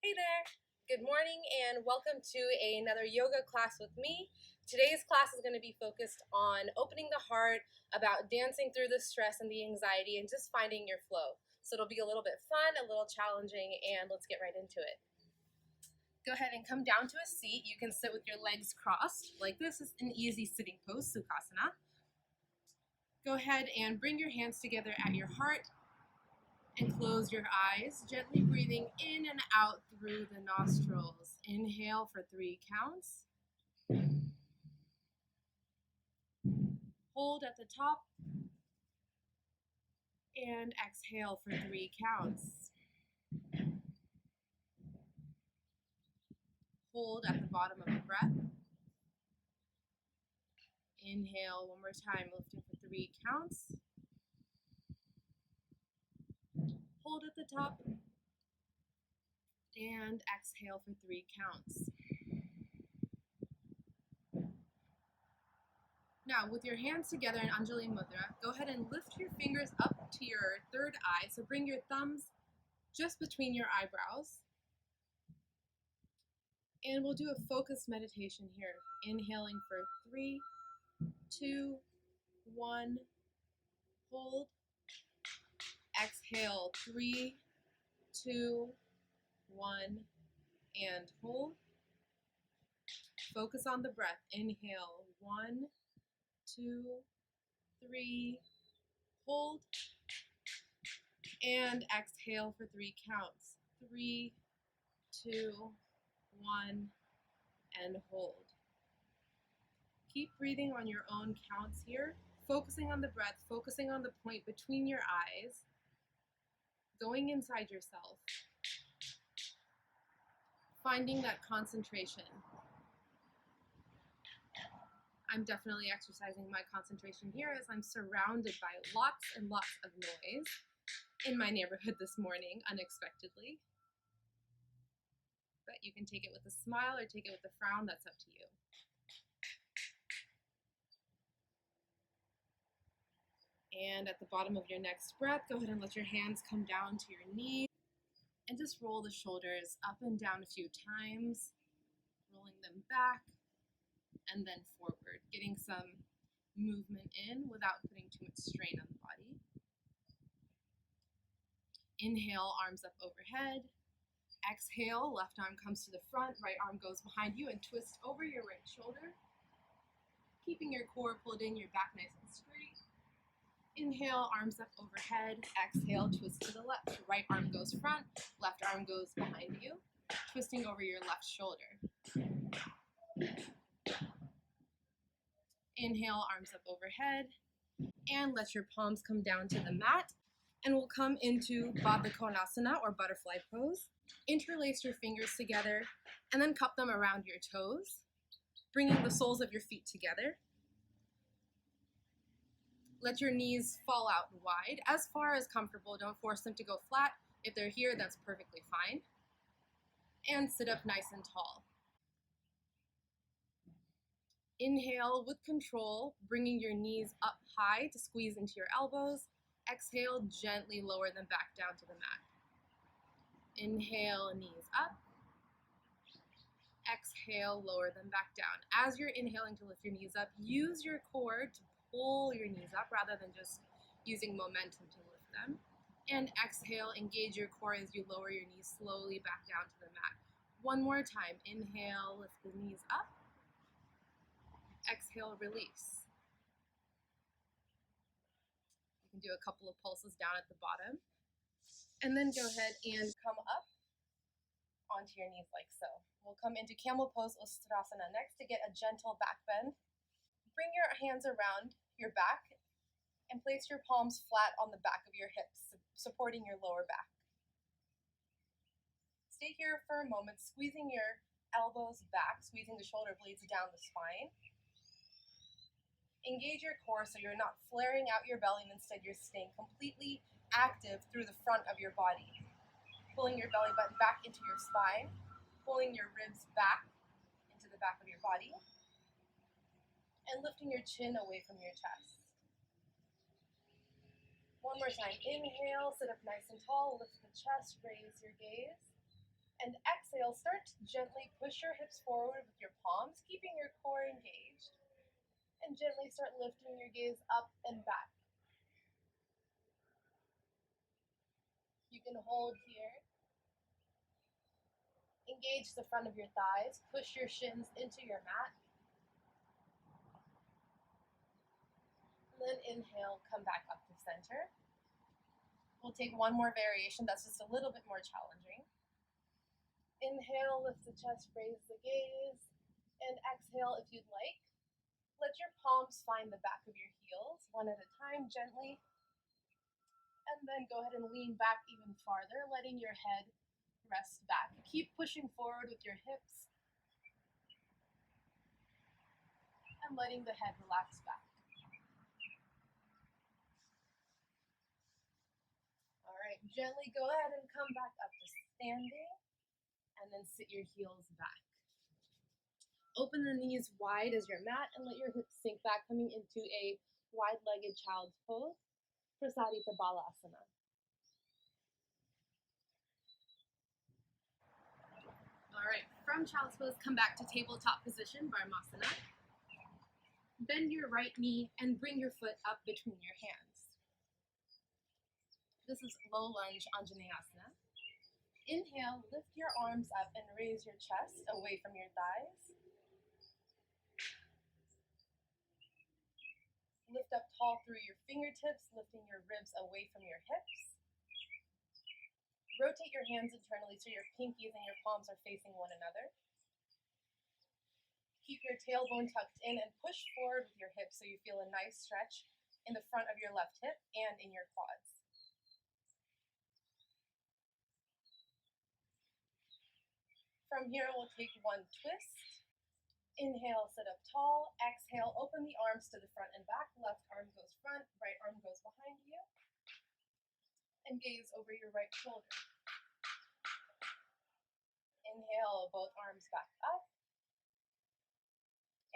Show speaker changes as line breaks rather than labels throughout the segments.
Hey there! Good morning and welcome to another yoga class with me. Today's class is going to be focused on opening the heart, about dancing through the stress and the anxiety, and just finding your flow. So it'll be a little bit fun, a little challenging, and let's get right into it. Go ahead and come down to a seat. You can sit with your legs crossed like this. Is an easy sitting pose, Sukhasana. Go ahead and bring your hands together at your heart and close your eyes, gently breathing in and out through the nostrils. Inhale for 3 counts. Hold at the top. And exhale for 3 counts. Hold at the bottom of the breath. Inhale one more time, lifting for 3 counts. Hold at the top. And exhale for 3 counts. Now, with your hands together in Anjali Mudra, go ahead and lift your fingers up to your third eye. So bring your thumbs just between your eyebrows. And we'll do a focused meditation here. Inhaling for 3, 2, 1. Hold. Exhale, 3, 2, 1, and hold. Focus on the breath. Inhale, 1, 2, 3, hold, and exhale for 3 counts. 3, 2, 1, and hold. Keep breathing on your own counts here, focusing on the breath, focusing on the point between your eyes, going inside yourself, finding that concentration. I'm definitely exercising my concentration here as I'm surrounded by lots and lots of noise in my neighborhood this morning, unexpectedly. But you can take it with a smile or take it with a frown, that's up to you. And at the bottom of your next breath, go ahead and let your hands come down to your knees and just roll the shoulders up and down a few times, rolling them back and then forward, getting some movement in without putting too much strain on the body. Inhale, arms up overhead. Exhale, left arm comes to the front, right arm goes behind you and twist over your right shoulder, keeping your core pulled in, your back nice and straight. Inhale, arms up overhead. Exhale, twist to the left. Right arm goes front, left arm goes behind you, twisting over your left shoulder. Inhale, arms up overhead, and let your palms come down to the mat. And we'll come into Baddha Konasana, or butterfly pose. Interlace your fingers together, and then cup them around your toes, bringing the soles of your feet together. Let your knees fall out wide, as far as comfortable. Don't force them to go flat. If they're here, that's perfectly fine. And sit up nice and tall. Inhale with control, bringing your knees up high to squeeze into your elbows. Exhale, gently lower them back down to the mat. Inhale, knees up. Exhale, lower them back down. As you're inhaling to lift your knees up, use your core to pull your knees up rather than just using momentum to lift them. And exhale, engage your core as you lower your knees slowly back down to the mat. One more time. Inhale, lift the knees up. Exhale, release. You can do a couple of pulses down at the bottom. And then go ahead and come up onto your knees like so. We'll come into camel pose Ustrasana next to get a gentle back bend. Bring your hands around your back and place your palms flat on the back of your hips, supporting your lower back. Stay here for a moment, squeezing your elbows back, squeezing the shoulder blades down the spine. Engage your core so you're not flaring out your belly, and instead you're staying completely active through the front of your body. Pulling your belly button back into your spine, pulling your ribs back into the back of your body, and lifting your chin away from your chest. One more time. Inhale, sit up nice and tall, lift the chest, raise your gaze. And exhale. start to gently push your hips forward with your palms, keeping your core engaged. And gently start lifting your gaze up and back. You can hold here. Engage the front of your thighs. Push your shins into your mat. And then inhale, come back up to center. We'll take one more variation that's just a little bit more challenging. Inhale, lift the chest, raise the gaze. And exhale if you'd like. Let your palms find the back of your heels, one at a time, gently. And then go ahead and lean back even farther, letting your head rest back. Keep pushing forward with your hips and letting the head relax back. All right, gently go ahead and come back up to standing and then sit your heels back. Open the knees wide as your mat and let your hips sink back, coming into a wide-legged child's pose, Prasarita Balasana. All right, from child's pose, come back to tabletop position, Varmasana. Bend your right knee and bring your foot up between your hands. This is low lunge Anjaneyasana. Inhale, lift your arms up and raise your chest away from your thighs. Lift up tall through your fingertips, lifting your ribs away from your hips. Rotate your hands internally so your pinkies and your palms are facing one another. Keep your tailbone tucked in and push forward with your hips so you feel a nice stretch in the front of your left hip and in your quads. From here, we'll take one twist. Inhale, sit up tall. Exhale, open the arms to the front and back. Left arm goes front, right arm goes behind you. And gaze over your right shoulder. Inhale, both arms back up.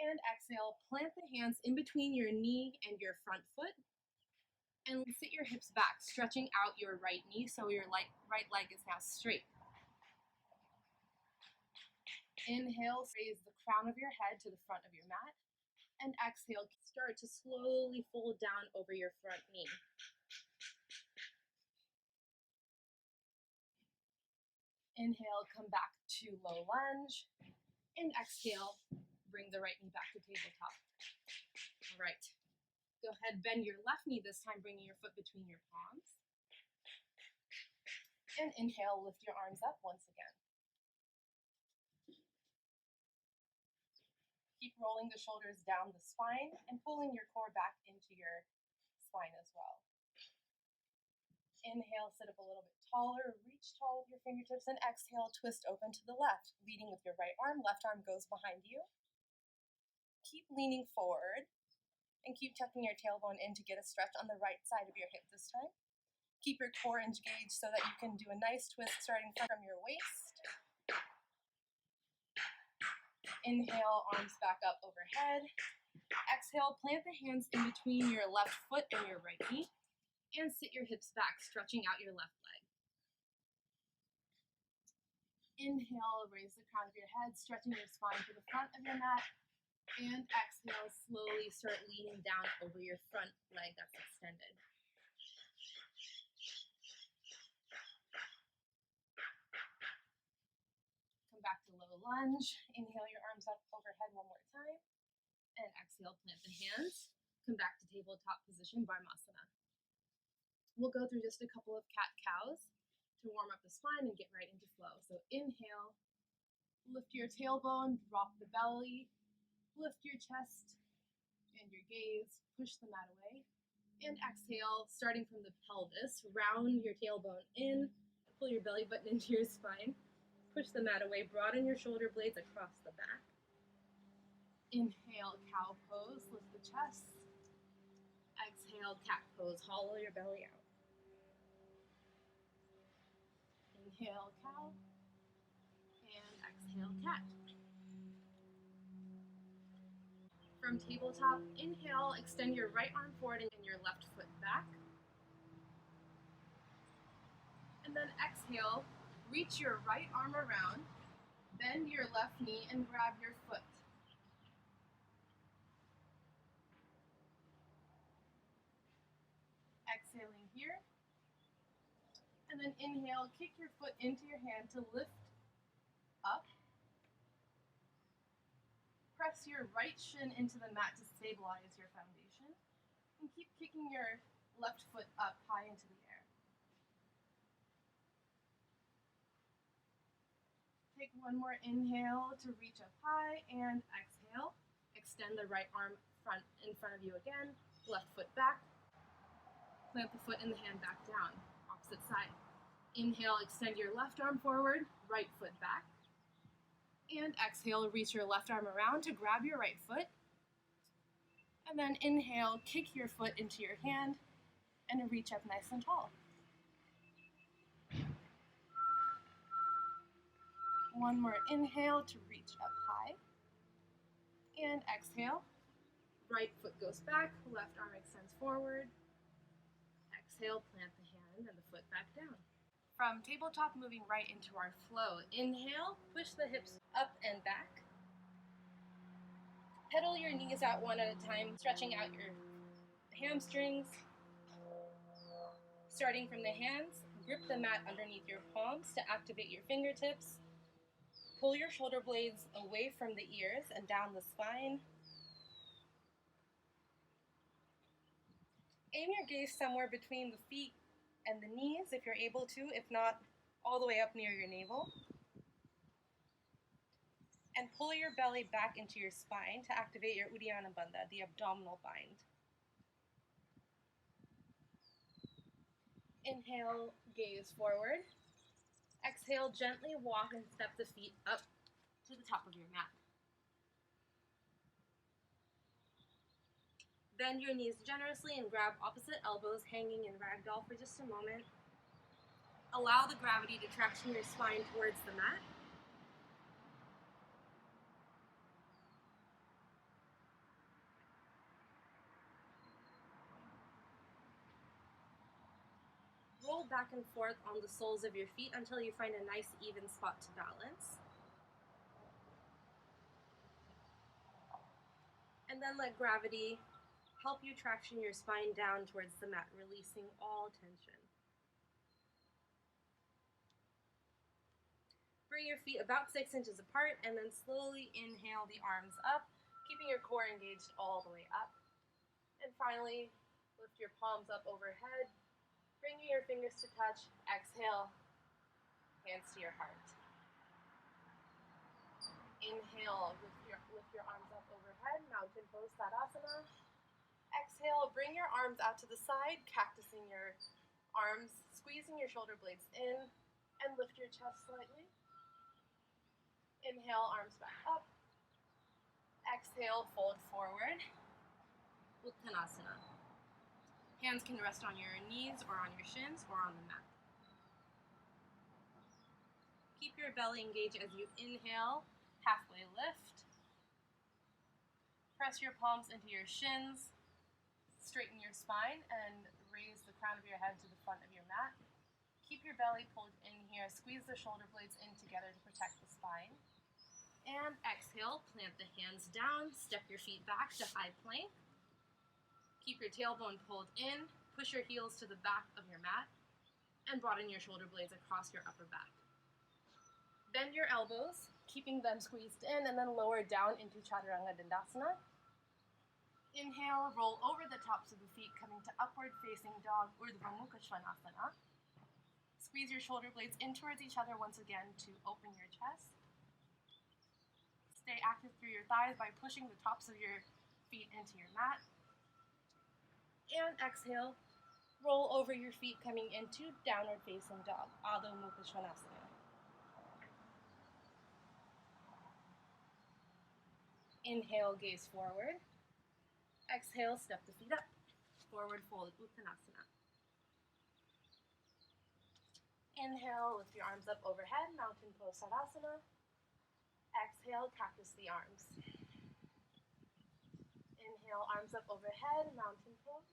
And exhale, plant the hands in between your knee and your front foot. And sit your hips back, stretching out your right knee so your right leg is now straight. Inhale, raise the crown of your head to the front of your mat. And exhale, start to slowly fold down over your front knee. Inhale, come back to low lunge. And exhale, bring the right knee back to tabletop. All right. Go ahead, bend your left knee this time, bringing your foot between your palms. And inhale, lift your arms up once again. Keep rolling the shoulders down the spine and pulling your core back into your spine as well. Inhale, sit up a little bit taller, reach tall with your fingertips, and exhale, twist open to the left, leading with your right arm. Left arm goes behind you. Keep leaning forward and keep tucking your tailbone in to get a stretch on the right side of your hip this time. Keep your core engaged so that you can do a nice twist starting from your waist. Inhale, arms back up overhead. Exhale, plant the hands in between your left foot and your right knee. And sit your hips back, stretching out your left leg. Inhale, raise the crown of your head, stretching your spine to the front of your mat. And exhale, slowly start leaning down over your front leg that's extended. Come back to low lunge. Inhale your arms up overhead one more time. And exhale, plant the hands. Come back to tabletop position, Varmasana. We'll go through just a couple of cat-cows to warm up the spine and get right into flow. So inhale, lift your tailbone, drop the belly, lift your chest and your gaze, push the mat away. And exhale, starting from the pelvis, round your tailbone in, pull your belly button into your spine, push the mat away, broaden your shoulder blades across the back. Inhale, cow pose, lift the chest. Exhale, cat pose, hollow your belly out. Inhale, cow, and exhale, cat. From tabletop, inhale, extend your right arm forward and your left foot back. And then exhale, reach your right arm around Bend your left knee and grab your foot. Exhaling here. And then inhale, kick your foot into your hand to lift up. Press your right shin into the mat to stabilize your foundation. And keep kicking your left foot up high into the air. Take one more inhale to reach up high and exhale. Extend the right arm in front of you again, left foot back. Plant the foot and the hand back down, opposite side. Inhale, extend your left arm forward, right foot back. And exhale, reach your left arm around to grab your right foot. And then inhale, kick your foot into your hand and reach up nice and tall. One more inhale to reach up high. And exhale, right foot goes back, left arm extends forward. Exhale, plant the hand and the foot back down. From tabletop, moving right into our flow. Inhale, push the hips up and back. Pedal your knees out one at a time, stretching out your hamstrings. Starting from the hands, grip the mat underneath your palms to activate your fingertips. Pull your shoulder blades away from the ears and down the spine. Aim your gaze somewhere between the feet and the knees if you're able to, if not, all the way up near your navel. And pull your belly back into your spine to activate your Uddiyana Bandha, the abdominal bind. Inhale, gaze forward. Exhale, gently walk and step the feet up to the top of your mat. Bend your knees generously and grab opposite elbows, hanging in ragdoll for just a moment. Allow the gravity to traction your spine towards the mat. Roll back and forth on the soles of your feet until you find a nice even spot to balance. And then let gravity help you traction your spine down towards the mat, releasing all tension. Bring your feet about 6 inches apart and then slowly inhale the arms up, keeping your core engaged all the way up. And finally, lift your palms up overhead, bringing your fingers to touch. Exhale, hands to your heart. Inhale, lift your arms up overhead, mountain pose, Tadasana. Exhale, bring your arms out to the side, cactusing your arms, squeezing your shoulder blades in, and lift your chest slightly. Inhale, arms back up. Exhale, fold forward. Uttanasana. Hands can rest on your knees or on your shins or on the mat. Keep your belly engaged as you inhale, halfway lift. Press your palms into your shins. Straighten your spine and raise the crown of your head to the front of your mat. Keep your belly pulled in here. Squeeze the shoulder blades in together to protect the spine. And exhale, plant the hands down. Step your feet back to high plank. Keep your tailbone pulled in. Push your heels to the back of your mat. And broaden your shoulder blades across your upper back. Bend your elbows, keeping them squeezed in, and then lower down into Chaturanga Dandasana. Inhale, roll over the tops of the feet, coming to upward facing dog, Urdhva Mukha Svanasana. Squeeze your shoulder blades in towards each other once again to open your chest. Stay active through your thighs by pushing the tops of your feet into your mat. And exhale, roll over your feet, coming into downward facing dog, Adho Mukha Svanasana. Inhale, gaze forward. Exhale, step the feet up. Forward fold, Uttanasana. Inhale, lift your arms up overhead, mountain pose, Tadasana. Exhale, cactus the arms. Inhale, arms up overhead, mountain pose.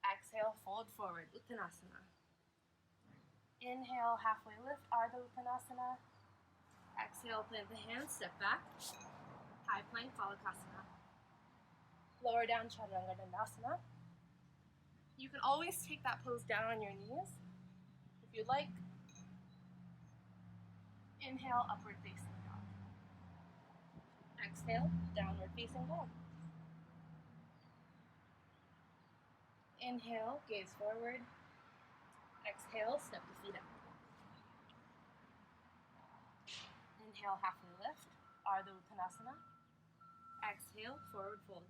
Exhale, fold forward, Uttanasana. Inhale, halfway lift, Ardha Uttanasana. Exhale, plant the hands, step back. High plank, Balasana. Lower down, Chaturanga Dandasana. You can always take that pose down on your knees if you'd like. Inhale, upward facing dog. Exhale, downward facing dog. Inhale, gaze forward. Exhale, step the feet up. Inhale, halfway lift, Ardha Uttanasana. Exhale, forward fold,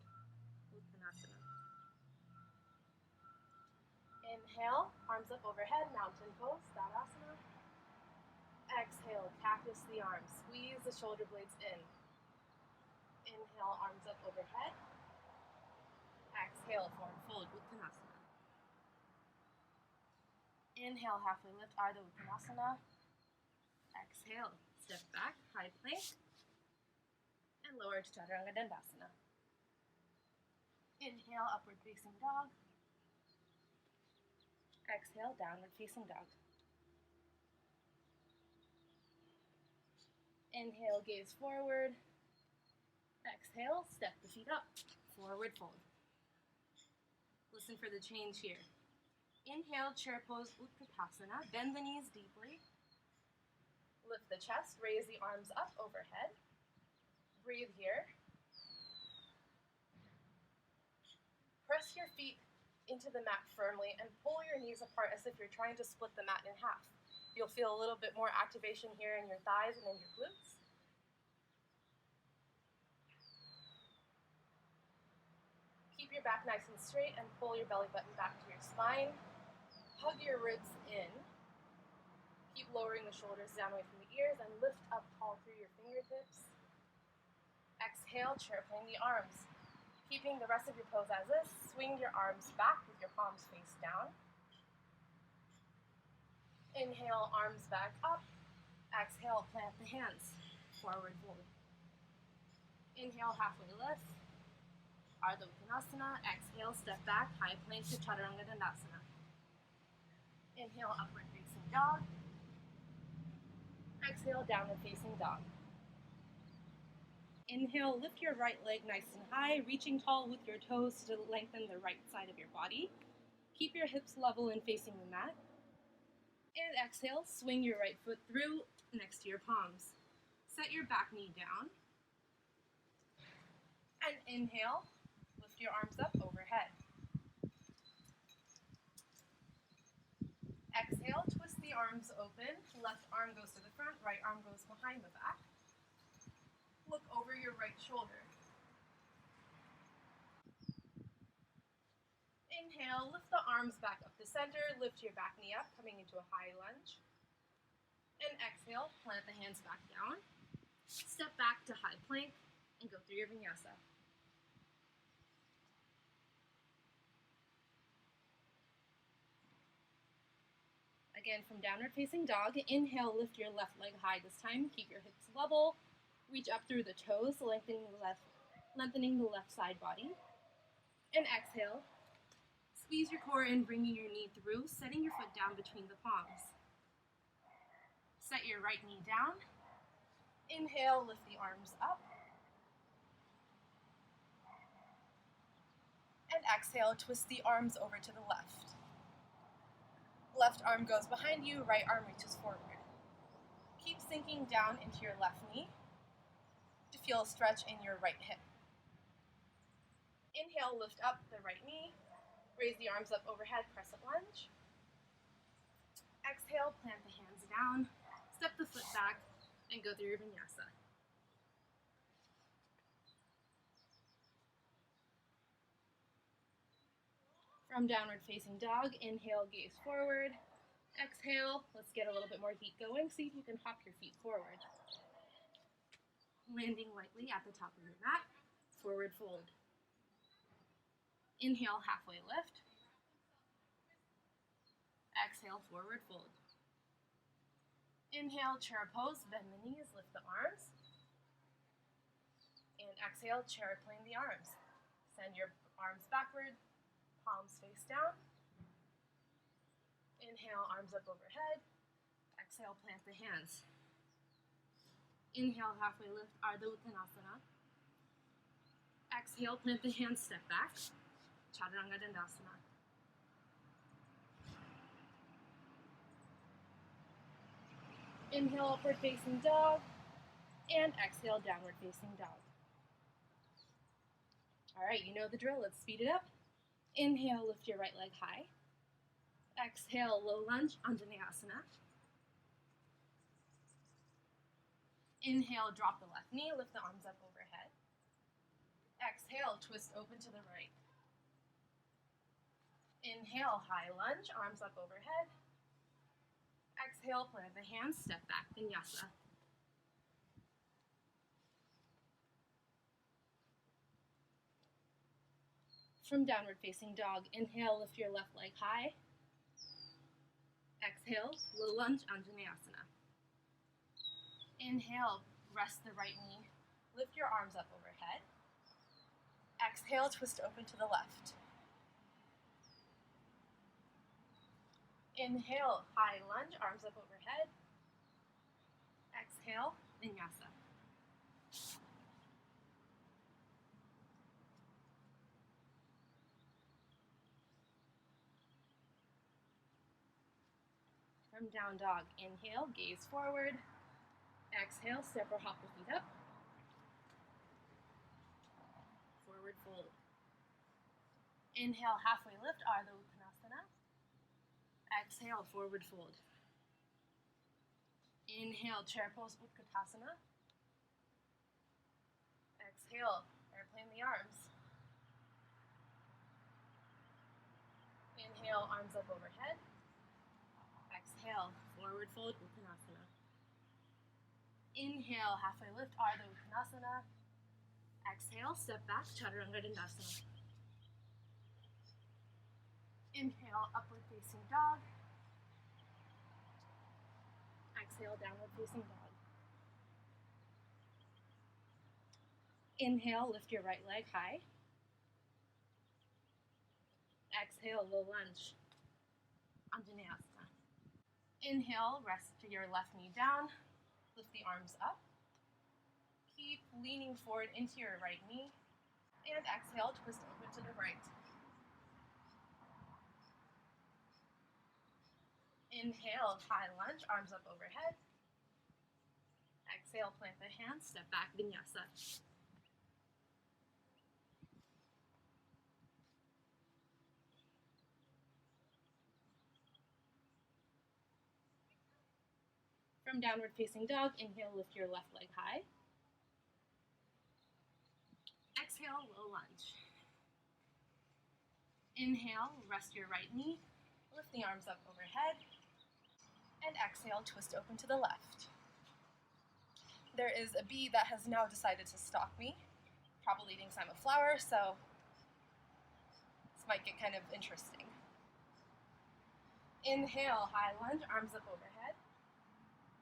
Uttanasana. Inhale, arms up overhead, mountain pose, Tadasana. Exhale, cactus the arms, squeeze the shoulder blades in. Inhale, arms up overhead. Exhale, forward fold, Uttanasana. Inhale, halfway lift, Ardha Uttanasana. Exhale, step back, high plank, and lower to Chaturanga Dandasana. Inhale, upward facing dog. Exhale, downward facing dog. Inhale, gaze forward. Exhale, step the feet up, forward fold. Listen for the change here. Inhale, chair pose, Utkatasana. Bend the knees deeply. Lift the chest, raise the arms up overhead. Breathe here. Press your feet into the mat firmly and pull your knees apart as if you're trying to split the mat in half. You'll feel a little bit more activation here in your thighs and in your glutes. Keep your back nice and straight and pull your belly button back to your spine. Hug your ribs in. Keep lowering the shoulders down away from the ears and lift up tall through your fingertips. Exhale, chair plane the arms. Keeping the rest of your pose as is, swing your arms back with your palms face down. Inhale, arms back up. Exhale, plant the hands, forward fold. Inhale, halfway lift, Ardha Uttanasana. Exhale, step back, high plank to Chaturanga Dandasana. Inhale, upward facing dog. Exhale, downward facing dog. Inhale, lift your right leg nice and high, reaching tall with your toes to lengthen the right side of your body. Keep your hips level and facing the mat. And exhale, swing your right foot through next to your palms. Set your back knee down. And inhale, lift your arms up overhead. Exhale, twist the arms open. Left arm goes to the front, right arm goes behind the back. Look over your right shoulder. Inhale, lift the arms back up to center, lift your back knee up, coming into a high lunge. And exhale, plant the hands back down. Step back to high plank and go through your vinyasa. Again, from downward facing dog, inhale, lift your left leg high this time, keep your hips level. Reach up through the toes, lengthening the left side body. And exhale, squeeze your core in, bringing your knee through, setting your foot down between the palms. Set your right knee down. Inhale, lift the arms up. And exhale, twist the arms over to the left. Left arm goes behind you, right arm reaches forward. Keep sinking down into your left knee to feel a stretch in your right hip. Inhale, lift up the right knee, raise the arms up overhead, crescent lunge. Exhale, plant the hands down, step the foot back, and go through your vinyasa. From downward facing dog, inhale, gaze forward. Exhale, let's get a little bit more heat going. See if you can hop your feet forward. Landing lightly at the top of your mat, forward fold. Inhale, halfway lift. Exhale, forward fold. Inhale, chair pose, bend the knees, lift the arms. And exhale, chair plane the arms. Send your arms backward, palms face down. Inhale, arms up overhead. Exhale, plant the hands. Inhale, halfway lift, Ardha Uttanasana. Exhale, plant the hands, step back, Chaturanga Dandasana. Inhale, upward facing dog, and exhale, downward facing dog. All right, you know the drill, let's speed it up. Inhale, lift your right leg high. Exhale, low lunge, Anjaneyasana. Inhale, drop the left knee, lift the arms up overhead. Exhale, twist open to the right. Inhale, high lunge, arms up overhead. Exhale, plant the hands, step back, Vinyasa. From downward facing dog, inhale, lift your left leg high. Exhale, low lunge, Anjaneyasana. Inhale, rest the right knee, lift your arms up overhead. Exhale, twist open to the left. Inhale, high lunge, arms up overhead. Exhale, Vinyasa. From down dog, inhale, gaze forward. Exhale, step or hop the feet up. Forward fold. Inhale, halfway lift, Ardha Uttanasana. Exhale, forward fold. Inhale, chair pose, Utkatasana. Exhale, airplane the arms. Inhale, arms up overhead. Exhale, forward fold, Uttanasana. Inhale, halfway lift, Ardha Uttanasana. Exhale, step back, Chaturanga Dandasana. Inhale, upward facing dog. Exhale, downward facing dog. Inhale, lift your right leg high. Exhale, low lunge, Anjaneyasana. Inhale, rest to your left knee down, lift the arms up. Keep leaning forward into your right knee. And exhale, twist open to the right. Inhale, high lunge, arms up overhead. Exhale, plant the hands, step back, Vinyasa. From downward facing dog, inhale, lift your left leg high. Exhale, low lunge. Inhale, rest your right knee, lift the arms up overhead. And exhale, twist open to the left. There is a bee that has now decided to stalk me, probably eating some flower, so this might get kind of interesting. Inhale, high lunge, arms up overhead.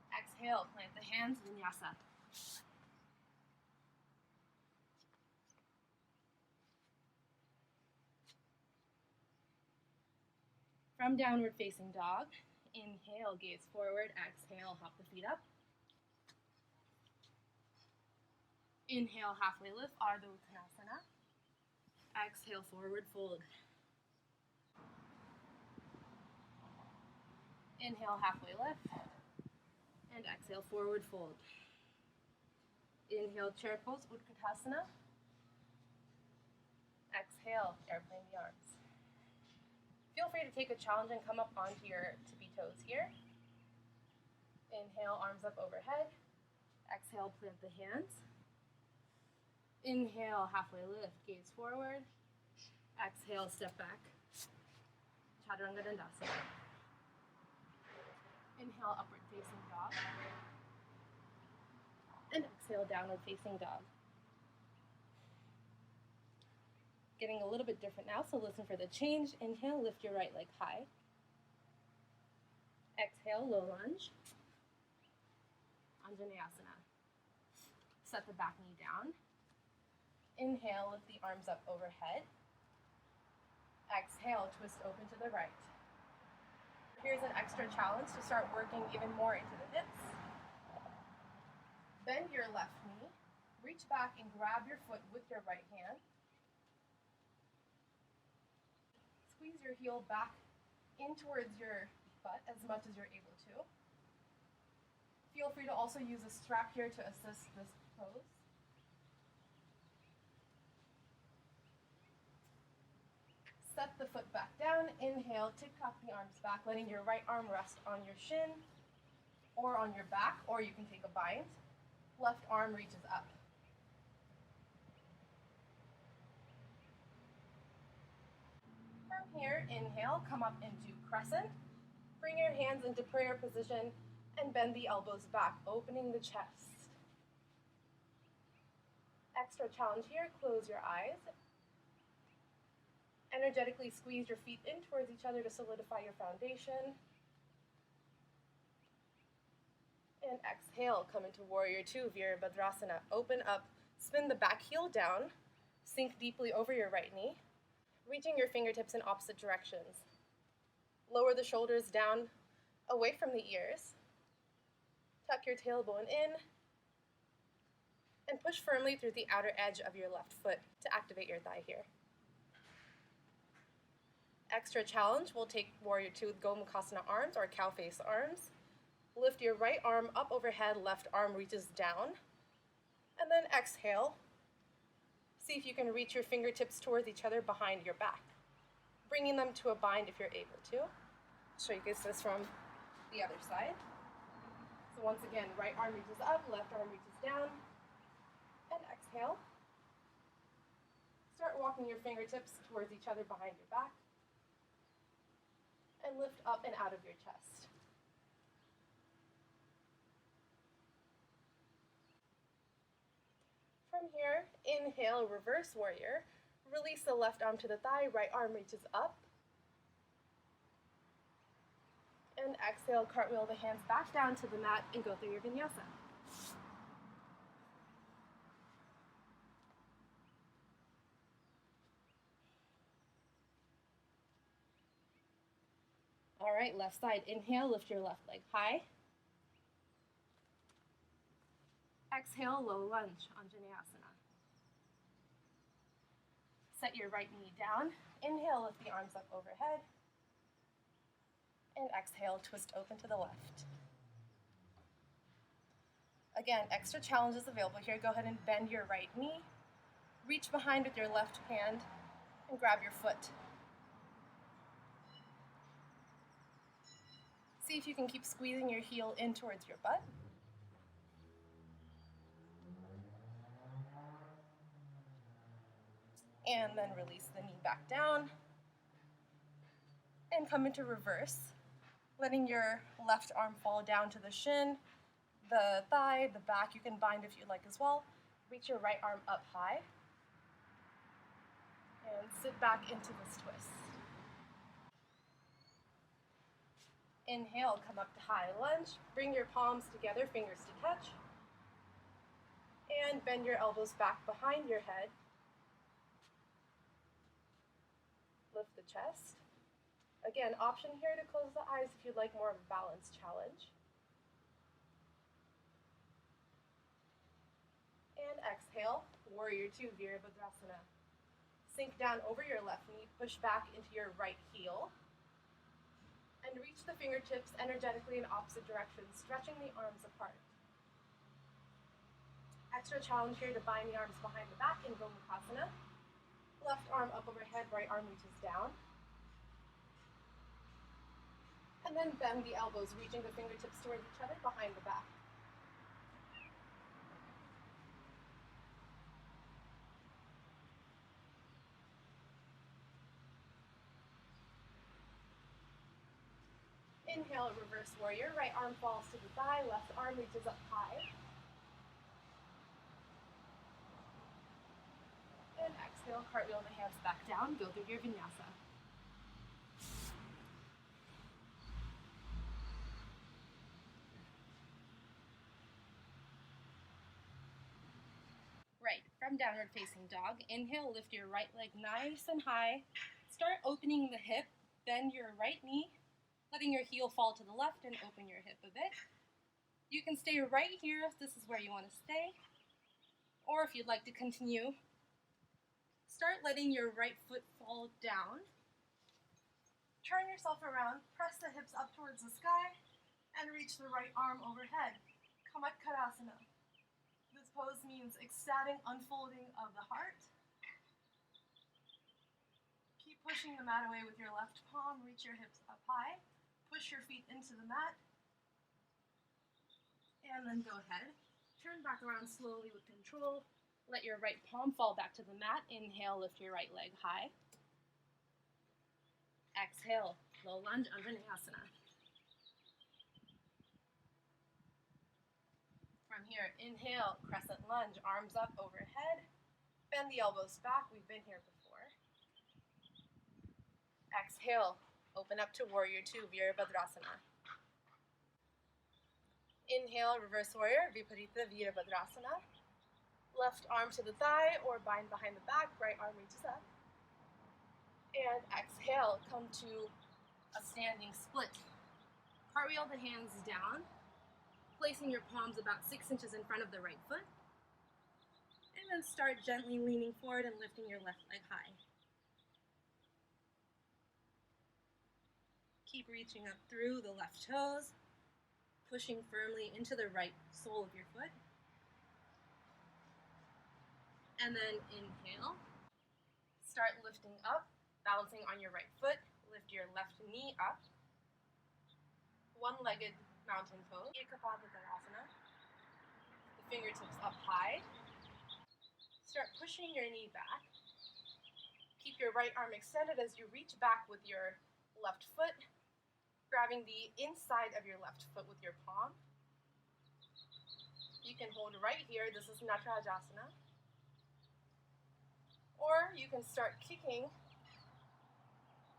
Exhale, plant the hands, Vinyasa. From downward facing dog, inhale, gaze forward. Exhale, hop the feet up. Inhale, halfway lift, Ardha Uttanasana. Exhale, forward fold. Inhale, halfway lift. And exhale, forward fold. Inhale, chair pose, Utkatasana. Exhale, airplane the arms. Feel free to take a challenge and come up onto your tippy toes here. Inhale, arms up overhead. Exhale, plant the hands. Inhale, halfway lift, gaze forward. Exhale, step back. Chaturanga Dandasana. Inhale, upward facing dog. And exhale, downward facing dog. Getting a little bit different now, so listen for the change. Inhale, lift your right leg high. Exhale, low lunge. Anjaneyasana. Set the back knee down. Inhale, lift the arms up overhead. Exhale, twist open to the right. Here's an extra challenge to start working even more into the hips. Bend your left knee, reach back and grab your foot with your right hand. Squeeze your heel back in towards your butt as much as you're able to. Feel free to also use a strap here to assist this pose. Set the foot back down, inhale, tick-tock the arms back, letting your right arm rest on your shin or on your back, or you can take a bind. Left arm reaches up. From here, inhale, come up into crescent. Bring your hands into prayer position and bend the elbows back, opening the chest. Extra challenge here, close your eyes. Energetically squeeze your feet in towards each other to solidify your foundation. And exhale, come into Warrior Two, Virabhadrasana. Open up, spin the back heel down, sink deeply over your right knee, reaching your fingertips in opposite directions. Lower the shoulders down, away from the ears. Tuck your tailbone in, and push firmly through the outer edge of your left foot to activate your thigh here. Extra challenge, we'll take Warrior Two with Gomukhasana arms or cow face arms. Lift your right arm up overhead, left arm reaches down. And then exhale. See if you can reach your fingertips towards each other behind your back, bringing them to a bind if you're able to. I'll show you guys this from the other side. So once again, right arm reaches up, left arm reaches down. And exhale. Start walking your fingertips towards each other behind your back. And lift up and out of your chest. From here, inhale, reverse warrior. Release the left arm to the thigh, right arm reaches up. And exhale, cartwheel the hands back down to the mat and go through your vinyasa. All right, left side, inhale, lift your left leg high. Exhale, low lunge, Anjaneyasana. Set your right knee down. Inhale, lift the arms up overhead. And exhale, twist open to the left. Again, extra challenges available here. Go ahead and bend your right knee. Reach behind with your left hand and grab your foot. See if you can keep squeezing your heel in towards your butt. And then release the knee back down. And come into reverse, letting your left arm fall down to the shin, the thigh, the back. You can bind if you like as well. Reach your right arm up high. And sit back into this twist. Inhale, come up to high lunge. Bring your palms together, fingers to touch. And bend your elbows back behind your head. Lift the chest. Again, option here to close the eyes if you'd like more of a balanced challenge. And exhale, Warrior Two, Virabhadrasana. Sink down over your left knee, push back into your right heel. And reach the fingertips energetically in opposite directions, stretching the arms apart. Extra challenge here to bind the arms behind the back in Gomukhasana. Left arm up overhead, right arm reaches down. And then bend the elbows, reaching the fingertips towards each other behind the back. Inhale, reverse warrior. Right arm falls to the thigh, left arm reaches up high. And exhale, cartwheel the hands back down, go through your vinyasa. Right, from downward facing dog, inhale, lift your right leg nice and high. Start opening the hip, bend your right knee, letting your heel fall to the left and open your hip a bit. You can stay right here if this is where you want to stay, or if you'd like to continue, start letting your right foot fall down. Turn yourself around, press the hips up towards the sky, and reach the right arm overhead. Kamatkarasana. This pose means ecstatic unfolding of the heart. Keep pushing the mat away with your left palm, reach your hips up high, push your feet into the mat, and then go ahead. Turn back around slowly with control. Let your right palm fall back to the mat. Inhale, lift your right leg high. Exhale, low lunge, Anjaneyasana. From here, inhale, crescent lunge, arms up overhead. Bend the elbows back, we've been here before. Exhale, open up to warrior two, Virabhadrasana. Inhale, reverse warrior, Viparita Virabhadrasana. Left arm to the thigh or bind behind the back, right arm reaches up. And exhale, come to a standing split. Cartwheel the hands down, placing your palms about 6 inches in front of the right foot. And then start gently leaning forward and lifting your left leg high. Keep reaching up through the left toes, pushing firmly into the right sole of your foot. And then inhale. Start lifting up, balancing on your right foot. Lift your left knee up. One-legged mountain pose. Ekapadasana. The fingertips up high. Start pushing your knee back. Keep your right arm extended as you reach back with your left foot, grabbing the inside of your left foot with your palm. You can hold right here. This is Natarajasana. Or you can start kicking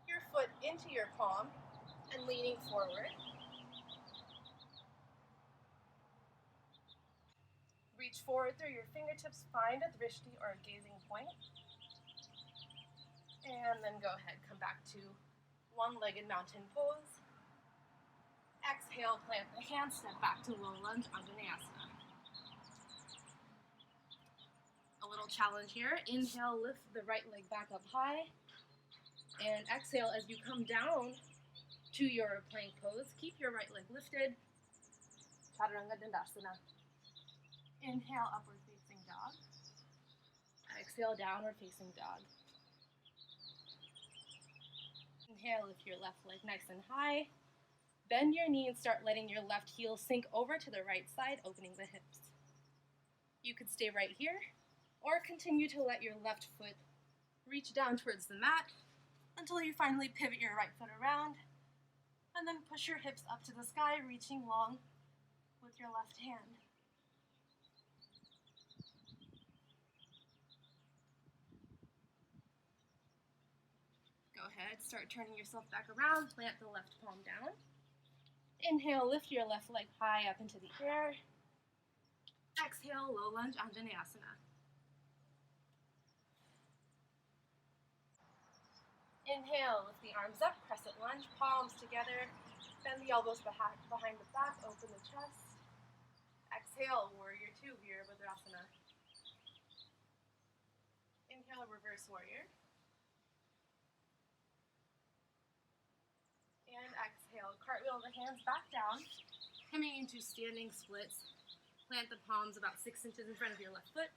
your foot into your palm and leaning forward. Reach forward through your fingertips, find a drishti or a gazing point. And then go ahead, come back to one-legged mountain pose. Exhale, plant the hands, step back to low lunge, Anjaneyasana. A little challenge here. Inhale, lift the right leg back up high. And exhale as you come down to your plank pose. Keep your right leg lifted. Chaturanga Dandasana. Inhale, upward facing dog. Exhale, downward facing dog. Inhale, lift your left leg nice and high. Bend your knee and start letting your left heel sink over to the right side, opening the hips. You could stay right here, or continue to let your left foot reach down towards the mat until you finally pivot your right foot around, and then push your hips up to the sky, reaching long with your left hand. Go ahead, start turning yourself back around, plant the left palm down. Inhale, lift your left leg high up into the air. Exhale, low lunge, Anjaneyasana. Inhale, lift the arms up, crescent lunge, palms together. Bend the elbows behind the back, open the chest. Exhale, warrior two, Virabhadrasana. Inhale, reverse warrior. And exhale, cartwheel the hands back down, coming into standing splits. Plant the palms about 6 inches in front of your left foot.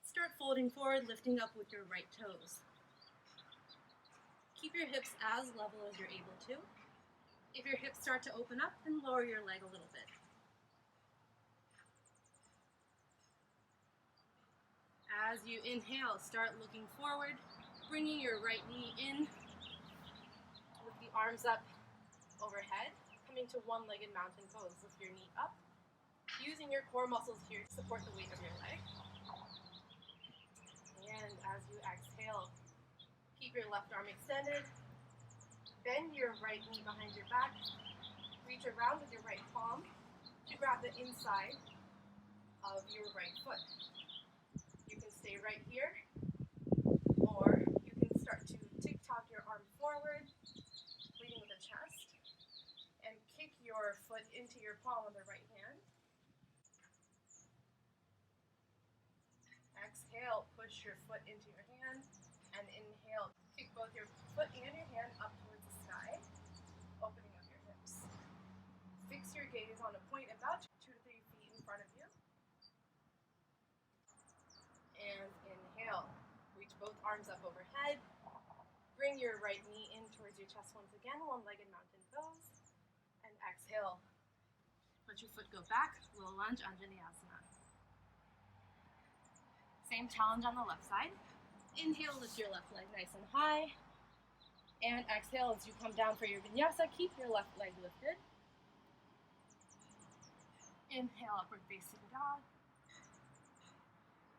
Start folding forward, lifting up with your right toes. Keep your hips as level as you're able to. If your hips start to open up, then lower your leg a little bit. As you inhale, start looking forward, bringing your right knee in, with the arms up overhead, coming to one-legged mountain pose. Lift your knee up, using your core muscles here to support the weight of your leg. And as you exhale, keep your left arm extended, bend your right knee behind your back, reach around with your right palm to grab the inside of your right foot. You can stay right here, or you can start to tick-tock your arm forward, leading with the chest, and kick your your foot into your palm of the right hand. Exhale, push your foot into your hand, and inhale, kick both your foot and your hand up towards the sky, opening up your hips. Fix your gaze on a point about 2 to 3 feet in front of you. And inhale, reach both arms up overhead. Bring your right knee in towards your chest once again, one-legged mountain pose. And exhale, let your foot go back, low lunge, Anjaneyasana. Same challenge on the left side. Inhale, lift your left leg nice and high. And exhale as you come down for your vinyasa, keep your left leg lifted. Inhale, upward facing dog.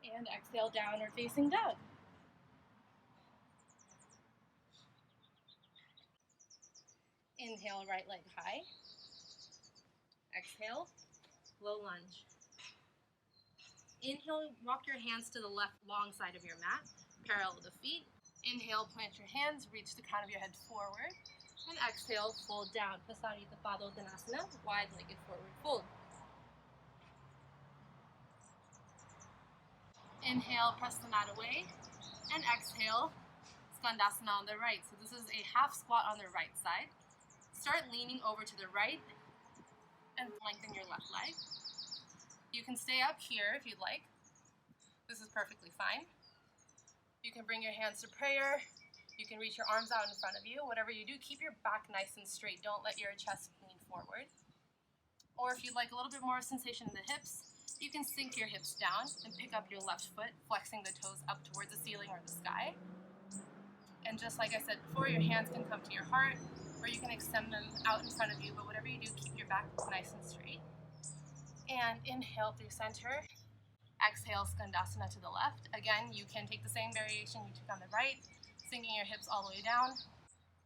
And exhale, downward facing dog. Inhale, right leg high. Exhale, low lunge. Inhale, walk your hands to the left long side of your mat, parallel the feet. Inhale, plant your hands, reach the crown of your head forward. And exhale, fold down, Pasarita Padottanasana, wide-legged forward fold. Inhale, press the mat away. And exhale, Skandasana on the right. So this is a half squat on the right side. Start leaning over to the right and lengthen your left leg. You can stay up here if you'd like. This is perfectly fine. You can bring your hands to prayer. You can reach your arms out in front of you. Whatever you do, keep your back nice and straight. Don't let your chest lean forward. Or if you'd like a little bit more sensation in the hips, you can sink your hips down and pick up your left foot, flexing the toes up towards the ceiling or the sky. And just like I said before, your hands can come to your heart, or you can extend them out in front of you, but whatever you do, keep your back nice and straight. And inhale through center. Exhale, Skandasana to the left. Again, you can take the same variation you took on the right, sinking your hips all the way down,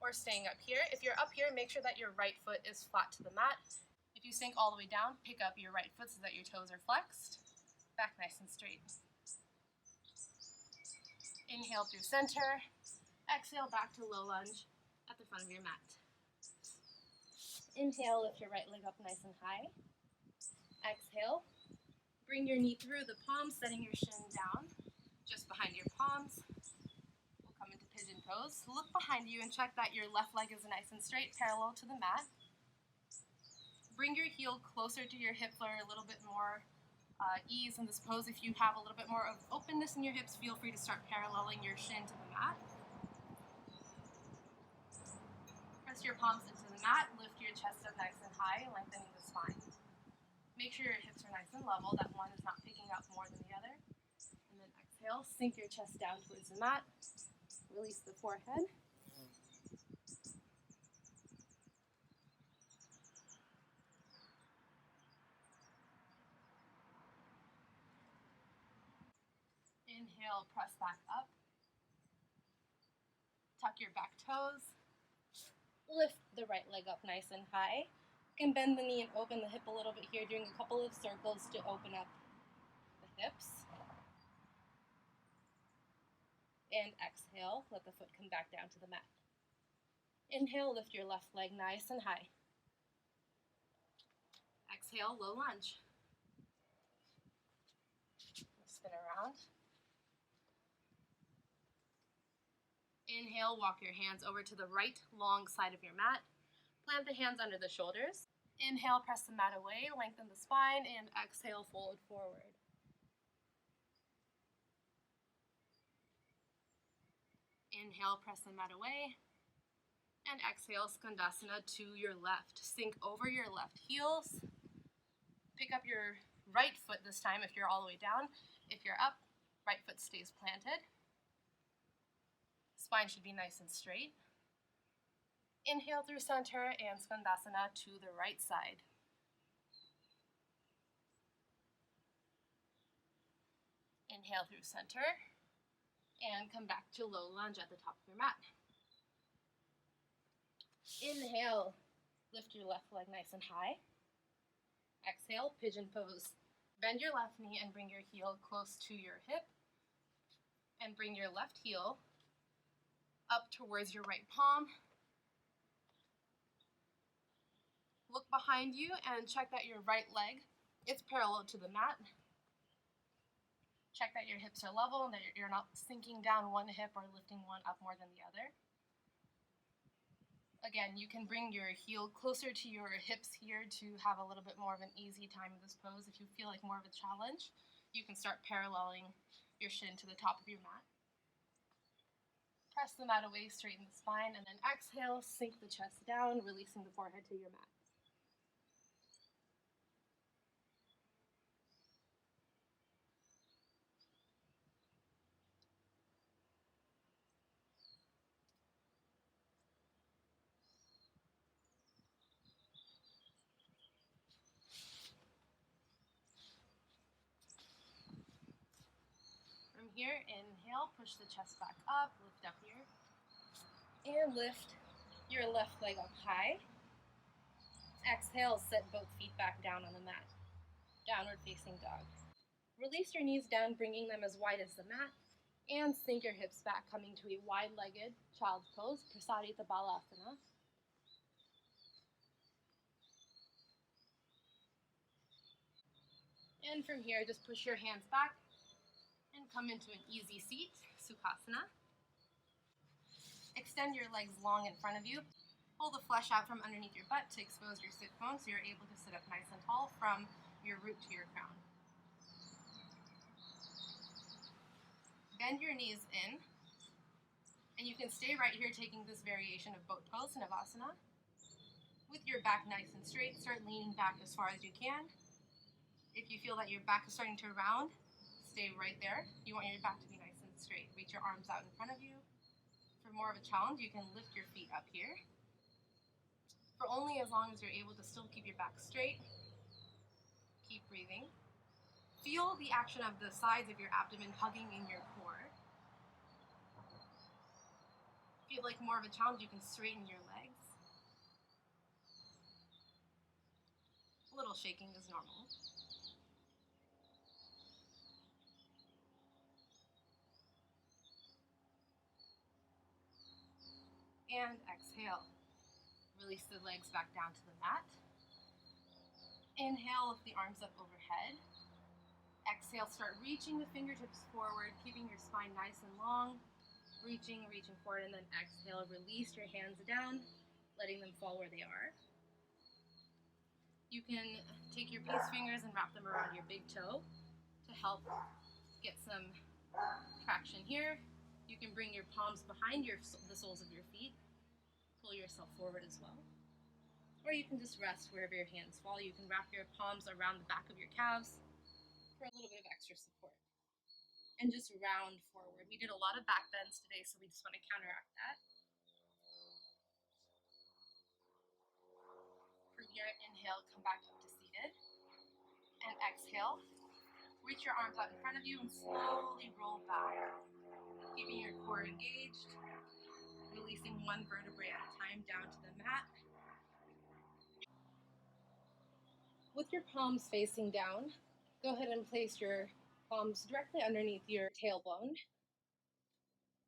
or staying up here. If you're up here, make sure that your right foot is flat to the mat. If you sink all the way down, pick up your right foot so that your toes are flexed. Back nice and straight. Inhale through center. Exhale, back to low lunge at the front of your mat. Inhale, lift your right leg up nice and high. Exhale, bring your knee through the palms, setting your shin down just behind your palms. We'll come into pigeon pose. Look behind you and check that your left leg is nice and straight, parallel to the mat. Bring your heel closer to your hip for a little bit more ease in this pose. If you have a little bit more of openness in your hips, feel free to start paralleling your shin to the mat. Press your palms into the mat, lift your chest up nice and high, lengthening the spine. Make sure your hips are nice and level, that one is not picking up more than the other. And then exhale, sink your chest down towards the mat, release the forehead. Inhale, press back up. Tuck your back toes. Lift the right leg up nice and high. You can bend the knee and open the hip a little bit here, doing a couple of circles to open up the hips. And exhale, let the foot come back down to the mat. Inhale, lift your left leg nice and high. Exhale, low lunge. Spin around. Inhale, walk your hands over to the right long side of your mat. Plant the hands under the shoulders. Inhale, press the mat away, lengthen the spine, and exhale, fold forward. Inhale, press the mat away, and exhale, Skandasana to your left. Sink over your left heels. Pick up your right foot this time if you're all the way down. If you're up, right foot stays planted. Spine should be nice and straight. Inhale through center and Skandasana to the right side. Inhale through center and come back to low lunge at the top of your mat. Inhale, lift your left leg nice and high. Exhale, pigeon pose. Bend your left knee and bring your heel close to your hip. And bring your left heel up towards your right palm. Look behind you and check that your right leg is parallel to the mat. Check that your hips are level and that you're not sinking down one hip or lifting one up more than the other. Again, you can bring your heel closer to your hips here to have a little bit more of an easy time in this pose. If you feel like more of a challenge, you can start paralleling your shin to the top of your mat. Press the mat away, straighten the spine, and then exhale, sink the chest down, releasing the forehead to your mat. From here, inhale, push the chest back up, lift up here, and lift your left leg up high. Exhale, set both feet back down on the mat. Downward facing dog. Release your knees down, bringing them as wide as the mat, and sink your hips back, coming to a wide-legged child's pose, Prasadita Balasana. And from here, just push your hands back and come into an easy seat, Sukhasana. Extend your legs long in front of you. Pull the flesh out from underneath your butt to expose your sit bone so you're able to sit up nice and tall from your root to your crown. Bend your knees in, and you can stay right here taking this variation of boat pose in Navasana. With your back nice and straight, start leaning back as far as you can. If you feel that your back is starting to round, stay right there. You want your back to be nice and straight. Reach your arms out in front of you. For more of a challenge, you can lift your feet up here. For only as long as you're able to still keep your back straight. Keep breathing. Feel the action of the sides of your abdomen hugging in your core. If you like more of a challenge, you can straighten your legs. A little shaking is normal. And exhale. Release the legs back down to the mat. Inhale, lift the arms up overhead. Exhale, start reaching the fingertips forward, keeping your spine nice and long. Reaching forward, and then exhale, release your hands down, letting them fall where they are. You can take your peace fingers and wrap them around your big toe to help get some traction here. You can bring your palms behind the soles of your feet. Pull yourself forward as well. Or you can just rest wherever your hands fall. You can wrap your palms around the back of your calves for a little bit of extra support. And just round forward. We did a lot of back bends today, so we just want to counteract that. From here, inhale, come back up to seated. And exhale, reach your arms out in front of you and slowly roll back. Keeping your core engaged, releasing one vertebrae at a time down to the mat. With your palms facing down, go ahead and place your palms directly underneath your tailbone.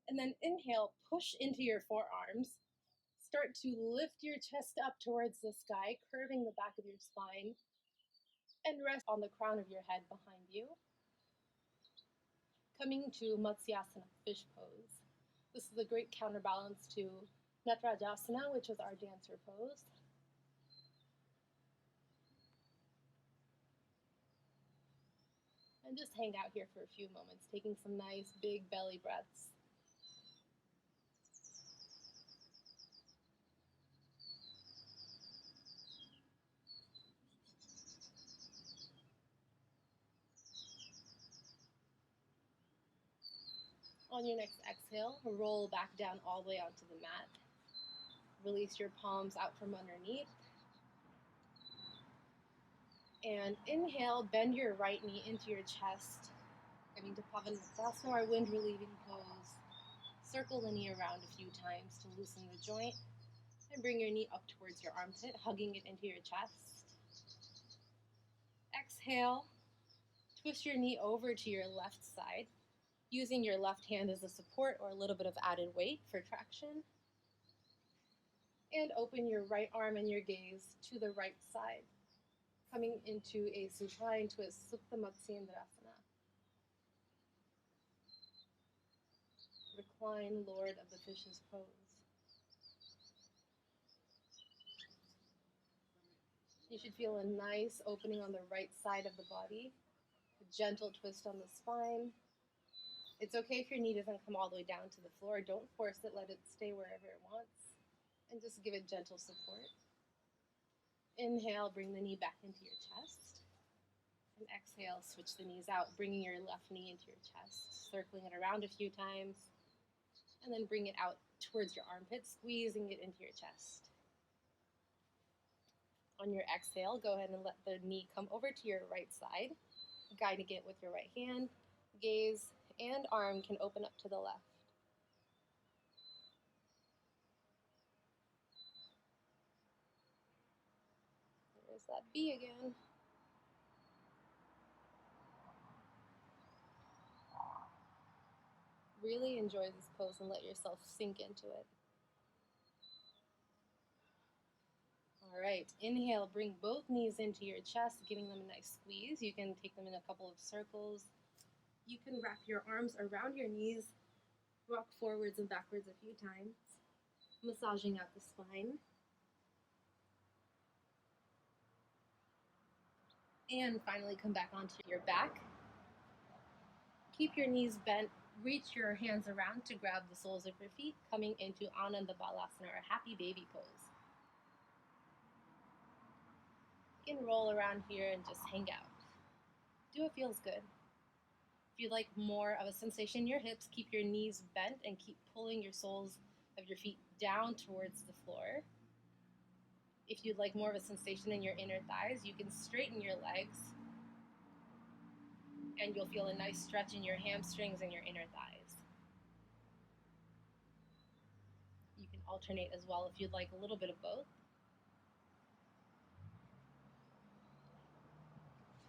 And then inhale, push into your forearms. Start to lift your chest up towards the sky, curving the back of your spine. And rest on the crown of your head behind you. Coming to Matsyasana, fish pose. This is a great counterbalance to Netrajasana, which is our dancer pose. And just hang out here for a few moments, taking some nice big belly breaths. On your next exhale, roll back down all the way onto the mat. Release your palms out from underneath. And inhale, bend your right knee into your chest, coming to Pavanasana, our wind relieving pose. Circle the knee around a few times to loosen the joint, and bring your knee up towards your armpit, hugging it into your chest. Exhale, twist your knee over to your left side, using your left hand as a support or a little bit of added weight for traction. And open your right arm and your gaze to the right side, coming into a supine twist, Supta Matsyendrasana. Recline, Lord of the Fishes pose. You should feel a nice opening on the right side of the body, a gentle twist on the spine. It's okay if your knee doesn't come all the way down to the floor. Don't force it, let it stay wherever it wants, and just give it gentle support. Inhale, bring the knee back into your chest. And exhale, switch the knees out, bringing your left knee into your chest, circling it around a few times, and then bring it out towards your armpit, squeezing it into your chest. On your exhale, go ahead and let the knee come over to your right side, guiding it with your right hand. Gaze and arm can open up to the left. There's that B again. Really enjoy this pose and let yourself sink into it. All right, inhale, bring both knees into your chest, giving them a nice squeeze. You can take them in a couple of circles. You can wrap your arms around your knees, rock forwards and backwards a few times, massaging out the spine. And finally, come back onto your back. Keep your knees bent. Reach your hands around to grab the soles of your feet, coming into Ananda Balasana, or Happy Baby pose. You can roll around here and just hang out. Do what feels good. If you'd like more of a sensation in your hips, keep your knees bent and keep pulling your soles of your feet down towards the floor. If you'd like more of a sensation in your inner thighs, you can straighten your legs and you'll feel a nice stretch in your hamstrings and your inner thighs. You can alternate as well if you'd like a little bit of both.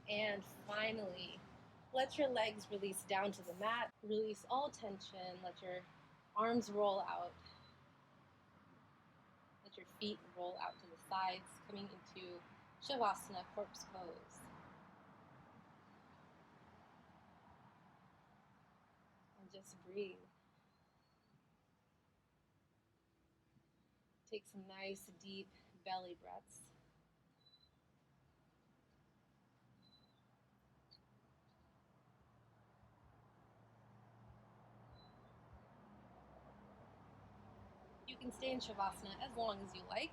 And finally, let your legs release down to the mat. Release all tension. Let your arms roll out. Let your feet roll out to the sides, coming into Shavasana, corpse pose. And just breathe. Take some nice, deep belly breaths. You can stay in Shavasana as long as you like,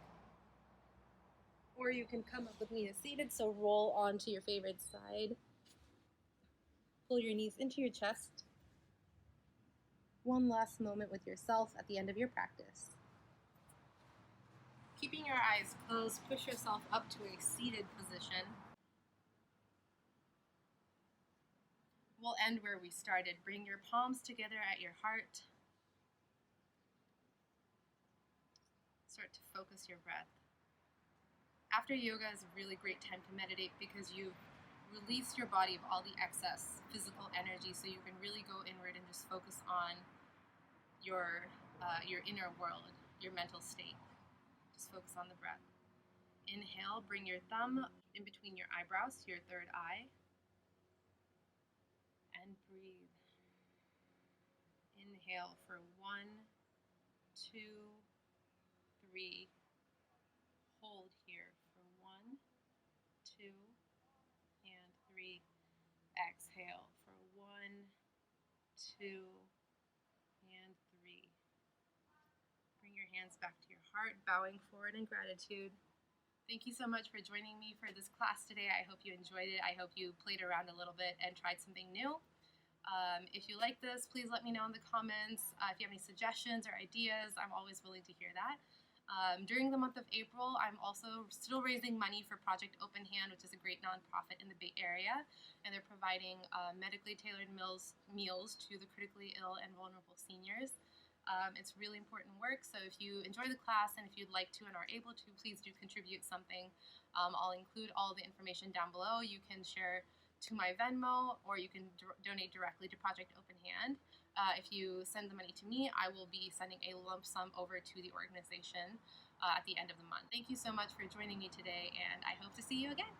or you can come up with me to seated, so roll onto your favorite side. Pull your knees into your chest. One last moment with yourself at the end of your practice. Keeping your eyes closed, push yourself up to a seated position. We'll end where we started. Bring your palms together at your heart. Start to focus your breath. After yoga is a really great time to meditate because you've released your body of all the excess physical energy, so you can really go inward and just focus on your inner world, your mental state. Just focus on the breath. Inhale, bring your thumb in between your eyebrows to your third eye. And breathe. Inhale for 1, 2, 3. Hold here for 1, 2, and 3. Exhale for 1, 2, and 3. Bring your hands back to your heart, bowing forward in gratitude. Thank you so much for joining me for this class today. I hope you enjoyed it. I hope you played around a little bit and tried something new. If you like this, please let me know in the comments. If you have any suggestions or ideas, I'm always willing to hear that. During the month of April, I'm also still raising money for Project Open Hand, which is a great nonprofit in the Bay Area, and they're providing medically tailored meals to the critically ill and vulnerable seniors. It's really important work, so if you enjoy the class and if you'd like to and are able to, please do contribute something. I'll include all the information down below. You can share to my Venmo, or you can donate directly to Project Open Hand. If you send the money to me, I will be sending a lump sum over to the organization. at the end of the month. Thank you so much for joining me today, and I hope to see you again.